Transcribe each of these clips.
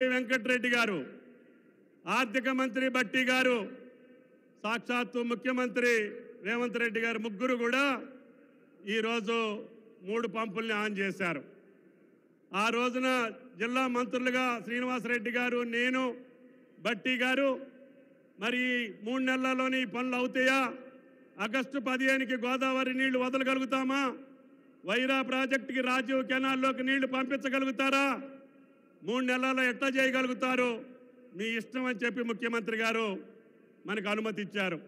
వెంకటరెడ్డి గారు, ఆర్థిక మంత్రి బట్టి గారు, సాక్షాత్తు ముఖ్యమంత్రి రేవంత్ రెడ్డి గారు ముగ్గురు కూడా ఈరోజు 3 పంపుల్ని ఆన్ చేశారు. ఆ రోజున జిల్లా మంత్రులుగా శ్రీనివాసరెడ్డి గారు, నేను, బట్టి గారు మరి 3 నెలల్లోనే ఈ పనులు అవుతాయా, ఆగస్టు 15కి గోదావరి నీళ్లు వదలగలుగుతామా, వైరా ప్రాజెక్టుకి రాజీవ్ కెనాల్లోకి నీళ్లు పంపించగలుగుతారా, 3 నెలల్లో ఎట్లా చేయగలుగుతారు, మీ ఇష్టం అని చెప్పి ముఖ్యమంత్రి గారు మనకు అనుమతి ఇచ్చారు.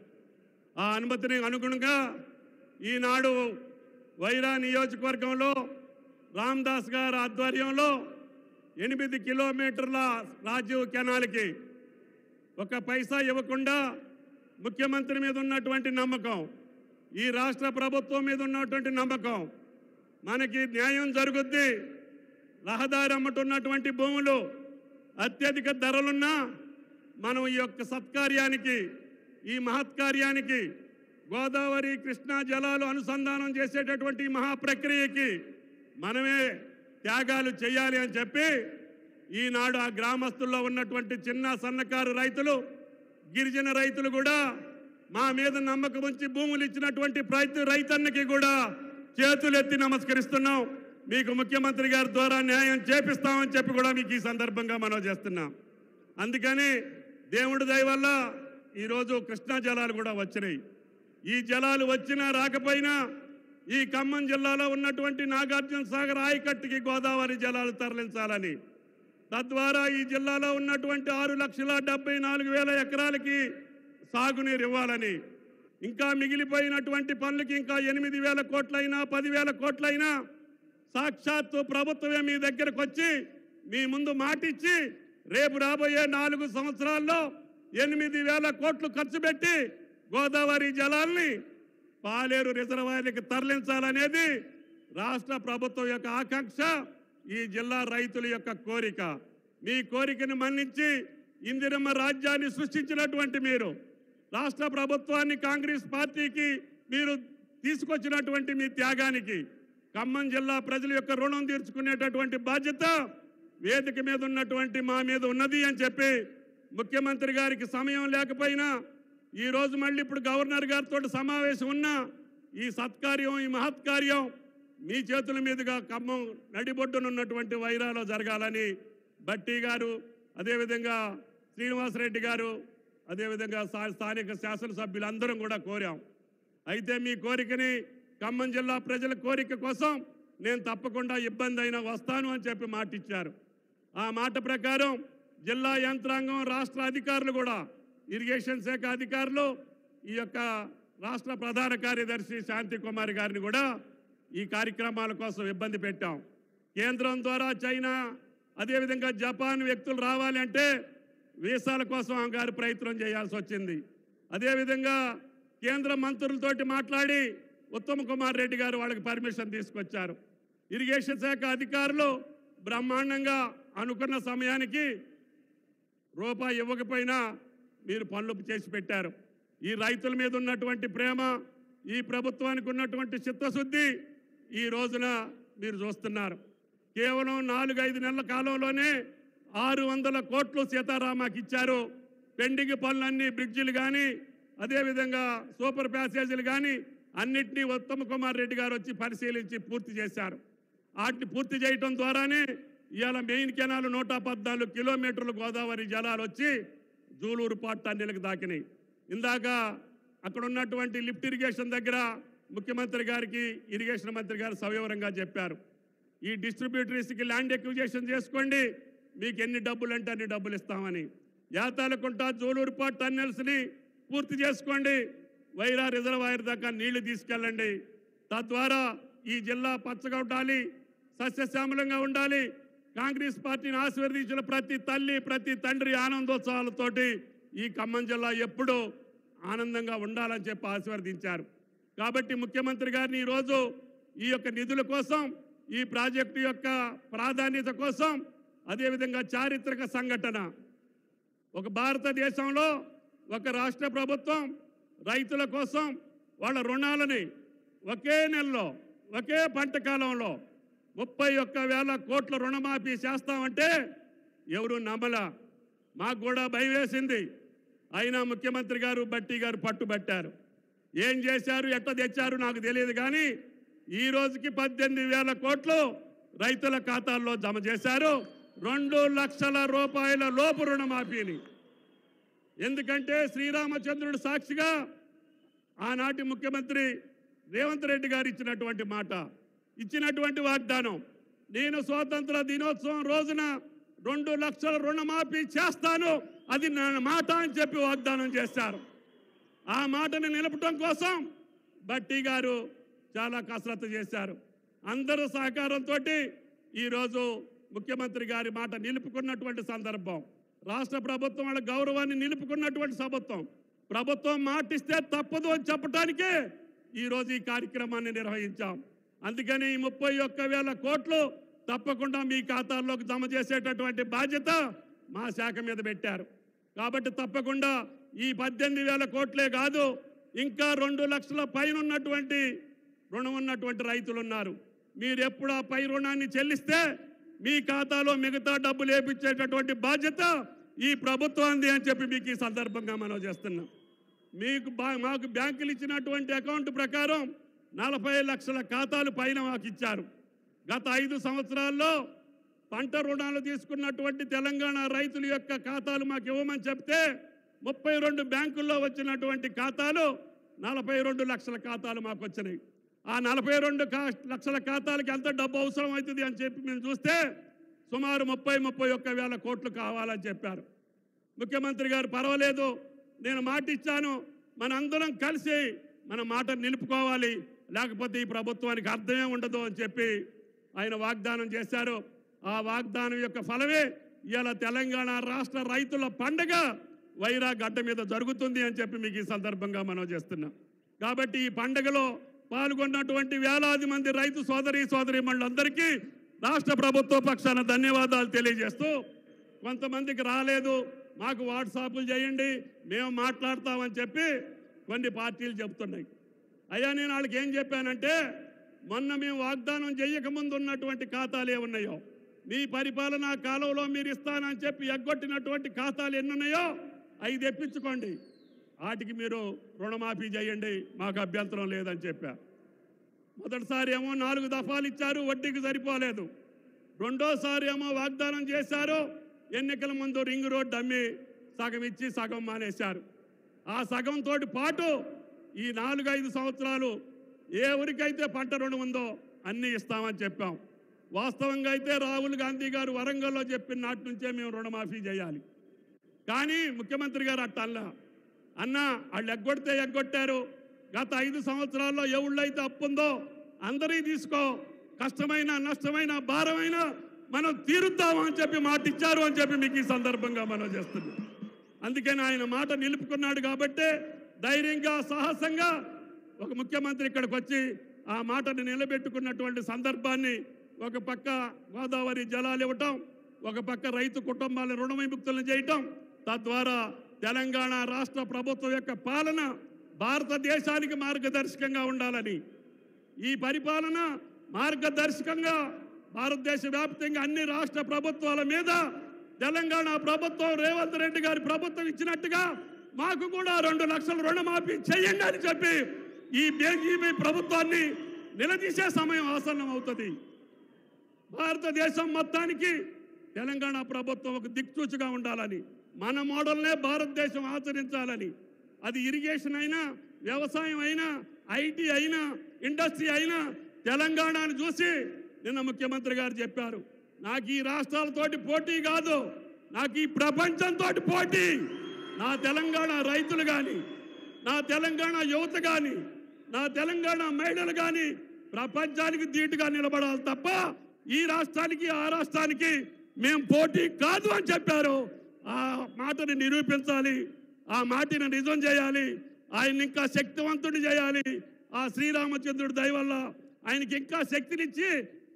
ఆ అనుమతిని అనుగుణంగా ఈనాడు వైరా నియోజకవర్గంలో రామదాస్ గారి ఆధ్వర్యంలో 8 కిలోమీటర్ల రాజీవ్ కెనాల్కి 1 పైసా ఇవ్వకుండా ముఖ్యమంత్రి మీద ఉన్నటువంటి నమ్మకం, ఈ రాష్ట్ర ప్రభుత్వం మీద ఉన్నటువంటి నమ్మకం, మనకి న్యాయం జరుగుద్ది, రహదారి అమ్మటున్నటువంటి భూములు అత్యధిక ధరలున్నా మనం ఈ యొక్క సత్కార్యానికి, ఈ మహత్కార్యానికి, గోదావరి కృష్ణా జలాలు అనుసంధానం చేసేటటువంటి మహాప్రక్రియకి మనమే త్యాగాలు చేయాలి అని చెప్పి ఈనాడు ఆ గ్రామస్తుల్లో ఉన్నటువంటి చిన్న సన్నకారు రైతులు, గిరిజన రైతులు కూడా మా మీద నమ్మకం ఉంచి భూములు ఇచ్చినటువంటి ప్రతి రైతన్నకి కూడా చేతులెత్తి నమస్కరిస్తున్నాం. మీకు ముఖ్యమంత్రి గారి ద్వారా న్యాయం చేపిస్తామని చెప్పి కూడా మీకు ఈ సందర్భంగా మనం చేస్తున్నాం. అందుకని దేవుడి దయ వల్ల ఈరోజు కృష్ణా జలాలు కూడా వచ్చినాయి. ఈ జలాలు వచ్చినా రాకపోయినా ఈ ఖమ్మం జిల్లాలో ఉన్నటువంటి నాగార్జున సాగర్ ఆయకట్టుకి గోదావరి జలాలు తరలించాలని, తద్వారా ఈ జిల్లాలో ఉన్నటువంటి 6,74,000 ఎకరాలకి సాగునీరు ఇవ్వాలని, ఇంకా మిగిలిపోయినటువంటి పనులకి ఇంకా 8,000 కోట్లైనా 10,000 కోట్లైనా సాక్షాత్తు ప్రభుత్వమే మీ దగ్గరకు వచ్చి మీ ముందు మాటిచ్చి రేపు రాబోయే 4 సంవత్సరాల్లో 8,000 కోట్లు ఖర్చు పెట్టి గోదావరి జలాల్ని పాలేరు రిజర్వాయర్లకు తరలించాలనేది రాష్ట్ర ప్రభుత్వం యొక్క ఆకాంక్ష, ఈ జిల్లా రైతుల యొక్క కోరిక. మీ కోరికను మన్నించి ఇందిరమ్మ రాజ్యాన్ని సృష్టించినటువంటి మీరు, రాష్ట్ర ప్రభుత్వాన్ని కాంగ్రెస్ పార్టీకి మీరు తీసుకొచ్చినటువంటి మీ త్యాగానికి ఖమ్మం జిల్లా ప్రజల యొక్క రుణం తీర్చుకునేటటువంటి బాధ్యత వేదిక మీద ఉన్నటువంటి మా మీద ఉన్నది అని చెప్పి ముఖ్యమంత్రి గారికి సమయం లేకపోయినా ఈరోజు మళ్ళీ ఇప్పుడు గవర్నర్ గారితో సమావేశం ఉన్నా ఈ సత్కార్యం, ఈ మహత్కార్యం మీ చేతుల మీదుగా ఖమ్మం నడిబొడ్డునున్నటువంటి వైరాలో జరగాలని బట్టి గారు, అదేవిధంగా శ్రీనివాసరెడ్డి గారు, అదేవిధంగా స్థానిక శాసనసభ్యులందరం కూడా కోరాం. అయితే మీ కోరికని, ఖమ్మం జిల్లా ప్రజల కోరిక కోసం నేను తప్పకుండా ఇబ్బంది అయినా వస్తాను అని చెప్పి మాట ఇచ్చారు. ఆ మాట ప్రకారం జిల్లా యంత్రాంగం, రాష్ట్ర అధికారులు కూడా, ఇరిగేషన్ శాఖ అధికారులు, ఈ యొక్క రాష్ట్ర ప్రధాన కార్యదర్శి శాంతి కుమార్ గారిని కూడా ఈ కార్యక్రమాల కోసం ఇబ్బంది పెట్టాం. కేంద్రం ద్వారా చైనా, అదేవిధంగా జపాన్ వ్యక్తులు రావాలి అంటే వీసాల కోసం గారు ప్రయత్నం చేయాల్సి వచ్చింది. అదేవిధంగా కేంద్ర మంత్రులతోటి మాట్లాడి ఉత్తమ్ కుమార్ రెడ్డి గారు వాళ్ళకి పర్మిషన్ తీసుకొచ్చారు. ఇరిగేషన్ శాఖ అధికారులు బ్రహ్మాండంగా అనుకున్న సమయానికి రూపాయి ఇవ్వకపోయినా మీరు పనులు చేసి పెట్టారు. ఈ రైతుల మీద ఉన్నటువంటి ప్రేమ, ఈ ప్రభుత్వానికి ఉన్నటువంటి చిత్తశుద్ధి ఈ రోజున మీరు చూస్తున్నారు. కేవలం 4-5 నెలల కాలంలోనే 600 కోట్లు సీతారామాకి ఇచ్చారు. పెండింగ్ పనులన్నీ, బ్రిడ్జిలు కానీ, అదేవిధంగా సూపర్ ప్యాసేజీలు కానీ అన్నింటినీ ఉత్తమ్ కుమార్ రెడ్డి గారు వచ్చి పరిశీలించి పూర్తి చేశారు. వాటిని పూర్తి చేయటం ద్వారానే ఇవాళ మెయిన్ కెనాల్ 114 కిలోమీటర్లు గోదావరి జలాలు వచ్చి జూలూరు పాట్ టన్నెలకు దాకినాయి. ఇందాక అక్కడ ఉన్నటువంటి లిఫ్ట్ ఇరిగేషన్ దగ్గర ముఖ్యమంత్రి గారికి ఇరిగేషన్ మంత్రి గారు సవివరంగా చెప్పారు, ఈ డిస్ట్రిబ్యూటరీస్కి ల్యాండ్ ఎక్విజేషన్ చేసుకోండి, మీకు ఎన్ని డబ్బులు అంటే అన్ని డబ్బులు ఇస్తామని. యాతాలకుంట, జూలూరు పాట్ టన్నెల్స్ని పూర్తి చేసుకోండి, వైరా రిజర్వాయర్ దాకా నీళ్లు తీసుకెళ్ళండి, తద్వారా ఈ జిల్లా పచ్చగా ఉండాలి, సస్యశ్యామలంగా ఉండాలి. కాంగ్రెస్ పార్టీని ఆశీర్వదించిన ప్రతి తల్లి, ప్రతి తండ్రి ఆనందోత్సవాలతోటి ఈ ఖమ్మం జిల్లా ఎప్పుడూ ఆనందంగా ఉండాలని చెప్పి ఆశీర్వదించారు. కాబట్టి ముఖ్యమంత్రి గారిని ఈరోజు ఈ యొక్క నిధుల కోసం, ఈ ప్రాజెక్టు యొక్క ప్రాధాన్యత కోసం, అదేవిధంగా చారిత్రక సంఘటన, ఒక భారతదేశంలో ఒక రాష్ట్ర ప్రభుత్వం రైతుల కోసం వాళ్ళ రుణాలని ఒకే నెలలో, ఒకే పంట కాలంలో 31,000 కోట్ల రుణమాఫీ చేస్తామంటే ఎవరు నమ్మలా. మాకు కూడా భయం వేసింది. అయినా ముఖ్యమంత్రి గారు బట్టి గారు పట్టుబట్టారు. ఏం చేశారు, ఎట్లా తెచ్చారు నాకు తెలియదు, కానీ ఈ రోజుకి 18,000 కోట్లు రైతుల ఖాతాల్లో జమ చేశారు. 2 లక్షల రూపాయల లోపు రుణమాఫీని. ఎందుకంటే శ్రీరామచంద్రుడు సాక్షిగా ఆనాటి ముఖ్యమంత్రి రేవంత్ రెడ్డి గారు ఇచ్చినటువంటి మాట, ఇచ్చినటువంటి వాగ్దానం, నేను స్వాతంత్ర దినోత్సవం రోజున 2 లక్షల రుణమాఫీ చేస్తాను, అది నా మాట అని చెప్పి వాగ్దానం చేశారు. ఆ మాటను నిలపడం కోసం బట్టి గారు చాలా కసరత్తు చేశారు. అందరూ సహకారంతో ఈరోజు ముఖ్యమంత్రి గారి మాట నిలుపుకున్నటువంటి సందర్భం, రాష్ట్ర ప్రభుత్వం వాళ్ళ గౌరవాన్ని నిలుపుకున్నటువంటి ప్రభుత్వం మాటిస్తే తప్పదు అని చెప్పడానికే ఈరోజు ఈ కార్యక్రమాన్ని నిర్వహించాం. అందుకని ఈ 31,000 కోట్లు తప్పకుండా మీ ఖాతాల్లోకి జమ చేసేటటువంటి బాధ్యత మా శాఖ మీద పెట్టారు. కాబట్టి తప్పకుండా ఈ 18,000 కోట్లే కాదు, ఇంకా 2 లక్షల పైన ఉన్నటువంటి రుణం ఉన్నటువంటి రైతులు ఉన్నారు. మీరు ఎప్పుడు ఆ పై రుణాన్ని చెల్లిస్తే మీ ఖాతాలో మిగతా డబ్బులు వేపించేటటువంటి బాధ్యత ఈ ప్రభుత్వాన్ని అని చెప్పి మీకు ఈ సందర్భంగా మనం చేస్తున్నాం. మాకు బ్యాంకులు ఇచ్చినటువంటి అకౌంట్ ప్రకారం 40 లక్షల ఖాతాలు పైన మాకు ఇచ్చారు. గత 5 సంవత్సరాల్లో పంట రుణాలు తీసుకున్నటువంటి తెలంగాణ రైతుల యొక్క ఖాతాలు మాకు ఇవ్వమని చెప్తే 32 బ్యాంకుల్లో వచ్చినటువంటి ఖాతాలు 42 లక్షల ఖాతాలు మాకు వచ్చినాయి. ఆ 42 లక్షల ఖాతాలకి ఎంత డబ్బు అవసరం అవుతుంది అని చెప్పి మేము చూస్తే సుమారు 31,000 కోట్లు కావాలని చెప్పారు. ముఖ్యమంత్రి గారు పర్వాలేదు, నేను మాట ఇచ్చాను, మనందరం కలిసి మన మాట నిలుపుకోవాలి, లేకపోతే ఈ ప్రభుత్వానికి అర్థమే ఉండదు అని చెప్పి ఆయన వాగ్దానం చేశారు. ఆ వాగ్దానం యొక్క ఫలమే ఇవాళ తెలంగాణ రాష్ట్ర రైతుల పండుగ వైరా గడ్డ మీద జరుగుతుంది అని చెప్పి మీకు ఈ సందర్భంగా మనం చేస్తున్నాం. కాబట్టి ఈ పండుగలో పాల్గొన్నటువంటి వేలాది మంది రైతు సోదరీమణులందరికీ రాష్ట్ర ప్రభుత్వ పక్షాన ధన్యవాదాలు తెలియజేస్తూ, కొంతమందికి రాలేదు, మాకు వాట్సాప్లు చేయండి, మేము మాట్లాడతామని చెప్పి కొన్ని పార్టీలు చెప్తున్నాయి. అయ్యా, నేను వాళ్ళకి ఏం చెప్పానంటే, మొన్న మేము వాగ్దానం చేయకముందు ఉన్నటువంటి ఖాతాలు ఏమున్నాయో, మీ పరిపాలనా కాలంలో మీరు ఇస్తానని చెప్పి ఎగ్గొట్టినటువంటి ఖాతాలు ఎన్నున్నాయో అవి తెప్పించుకోండి, వాటికి మీరు రుణమాఫీ చేయండి, మాకు అభ్యంతరం లేదని చెప్పారు. మొదటిసారి ఏమో 4 దఫాలు ఇచ్చారు, వడ్డీకి సరిపోలేదు. రెండోసారి ఏమో వాగ్దానం చేశారు, ఎన్నికల ముందు రింగ్ రోడ్డు అమ్మి సగం ఇచ్చి సగం మానేశారు. ఆ సగంతో పాటు ఈ 4-5 సంవత్సరాలు ఏ ఊరికైతే పంట రుణం ఉందో అన్నీ ఇస్తామని చెప్పాం. వాస్తవంగా అయితే రాహుల్ గాంధీ గారు వరంగల్లో చెప్పిన నాటి నుంచే మేము రుణమాఫీ చేయాలి, కానీ ముఖ్యమంత్రి గారు అట్టల్లా, అన్న వాళ్ళు ఎగ్గొడితే ఎగ్గొట్టారు, గత 5 సంవత్సరాల్లో ఎవళ్ళైతే అప్పు ఉందో అందరీ తీసుకో, కష్టమైన నష్టమైన భారమైన మనం తీరుద్దాము అని చెప్పి మాట ఇచ్చారు అని చెప్పి మీకు ఈ సందర్భంగా మనం చేస్తున్నాం. అందుకని ఆయన మాట నిలుపుకున్నాడు కాబట్టి ధైర్యంగా సాహసంగా ఒక ముఖ్యమంత్రి ఇక్కడికి వచ్చి ఆ మాటను నిలబెట్టుకున్నటువంటి సందర్భాన్ని, ఒక పక్క గోదావరి జలాలు ఇవ్వటం, ఒక పక్క రైతు కుటుంబాలను రుణ విముక్తులను చేయటం, తద్వారా తెలంగాణ రాష్ట్ర ప్రభుత్వం యొక్క పాలన భారతదేశానికి మార్గదర్శకంగా ఉండాలని, ఈ పరిపాలన మార్గదర్శకంగా భారతదేశ వ్యాప్తంగా అన్ని రాష్ట్ర ప్రభుత్వాల మీద తెలంగాణ ప్రభుత్వం రేవంత్ రెడ్డి గారి ప్రభుత్వం ఇచ్చినట్టుగా మాకు కూడా 2 లక్షల రుణమాఫీ చేయండి అని చెప్పి ఈ బీజేపీ ప్రభుత్వాన్ని నిలదీసే సమయం ఆసన్నం అవుతుంది. భారతదేశం మొత్తానికి తెలంగాణ ప్రభుత్వం ఒక దిక్సూచిగా ఉండాలని, మన మోడల్నే భారతదేశం ఆచరించాలని, అది ఇరిగేషన్ అయినా, వ్యవసాయం అయినా, ఐటీ అయినా, ఇండస్ట్రీ అయినా తెలంగాణను చూసి నిన్న ముఖ్యమంత్రి గారు చెప్పారు, నాకు ఈ రాష్ట్రాలతోటి పోటీ కాదు, నాకు ఈ ప్రపంచంతో పోటీ. నా తెలంగాణ రైతులు కానీ, నా తెలంగాణ యువత కానీ, నా తెలంగాణ మహిళలు కానీ ప్రపంచానికి ధీటుగా నిలబడాలి తప్ప ఈ రాష్ట్రానికి ఆ రాష్ట్రానికి మేము పోటీ కాదు అని చెప్పారు. ఆ మాటని నిరూపించాలి, ఆ మాటని నిజం చేయాలి, ఆయన ఇంకా శక్తివంతుడు చేయాలి. ఆ శ్రీరామచంద్రుడి దయ వల్ల ఆయనకి ఇంకా శక్తినిచ్చి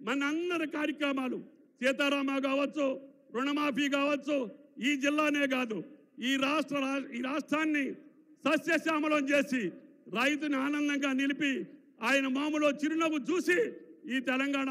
మనందరి కార్యక్రమాలు, సీతారామ కావచ్చు, రుణమాఫీ కావచ్చు, ఈ జిల్లానే కాదు ఈ రాష్ట్రాన్ని సస్యశ్యామలం చేసి రైతుని ఆనందంగా నిలిపి ఆయన మామూలు చిరునవ్వు చూసి ఈ తెలంగాణ